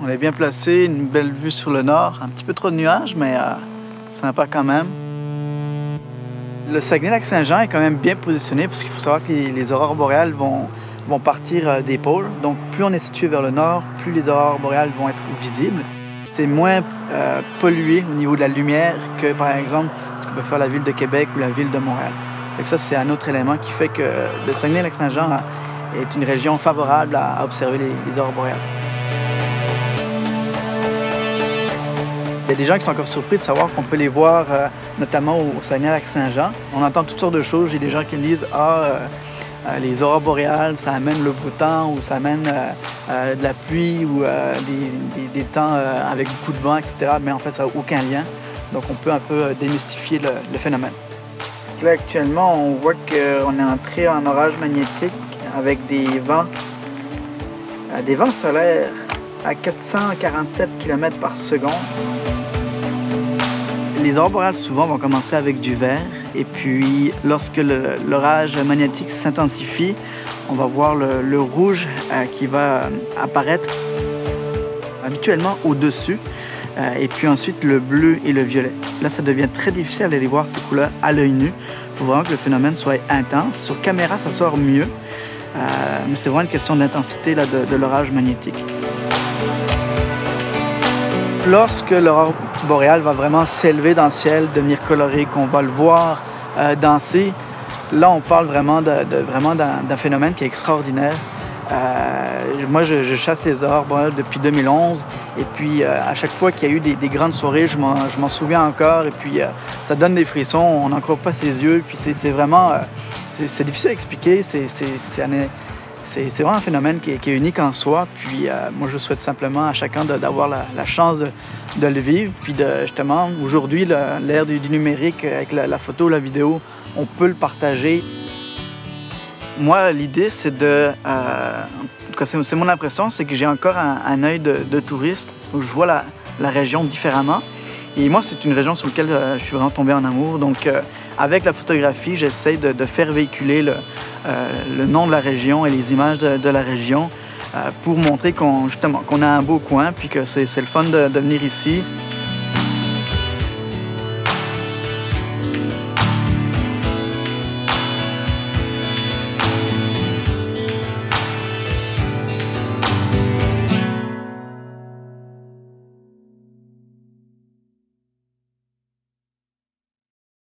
On est bien placé, une belle vue sur le nord, un petit peu trop de nuages, mais sympa quand même. Le Saguenay-Lac-Saint-Jean est quand même bien positionné parce qu'il faut savoir que les aurores boréales vont partir des pôles. Donc plus on est situé vers le nord, plus les aurores boréales vont être visibles. C'est moins pollué au niveau de la lumière que par exemple ce que peut faire la ville de Québec ou la ville de Montréal. Donc ça, c'est un autre élément qui fait que le Saguenay-Lac-Saint-Jean est une région favorable à observer les aurores boréales. Il y a des gens qui sont encore surpris de savoir qu'on peut les voir, notamment au Saguenay-Lac-Saint-Jean. On entend toutes sortes de choses. J'ai des gens qui me disent les aurores boréales, ça amène le beau temps, ou ça amène de la pluie, ou des temps avec beaucoup de vent, etc. Mais en fait, ça n'a aucun lien. Donc, on peut un peu démystifier le phénomène. Là, actuellement, on voit qu'on est entré en orage magnétique avec des vents solaires à 447 km par seconde. Les aurores boréales, souvent, vont commencer avec du vert. Et puis, lorsque l'orage magnétique s'intensifie, on va voir le rouge qui va apparaître habituellement au-dessus. Et puis ensuite, le bleu et le violet. Là, ça devient très difficile d'aller voir ces couleurs à l'œil nu. Il faut vraiment que le phénomène soit intense. Sur caméra, ça sort mieux. Mais c'est vraiment une question d'intensité de l'orage magnétique. Lorsque l'aurore boréale va vraiment s'élever dans le ciel, devenir colorée, qu'on va le voir danser, là, on parle vraiment d'un phénomène qui est extraordinaire. Moi, je chasse les aurores boréales depuis 2011. Et puis, à chaque fois qu'il y a eu des grandes soirées, je m'en souviens encore. Et puis, ça donne des frissons, on n'en croit pas ses yeux. Puis, c'est vraiment... c'est difficile à expliquer. C'est vraiment un phénomène qui est unique en soi. Puis moi, je souhaite simplement à chacun d'avoir la chance de le vivre. Puis justement, aujourd'hui, l'ère du numérique, avec la photo, la vidéo, on peut le partager. Moi, l'idée, c'est en tout cas, c'est mon impression, c'est que j'ai encore un œil de touriste où je vois la région différemment. Et moi, c'est une région sur laquelle je suis vraiment tombé en amour. Donc, avec la photographie, j'essaie de faire véhiculer le nom de la région et les images de la région pour montrer qu'on a un beau coin, puis que c'est le fun de venir ici.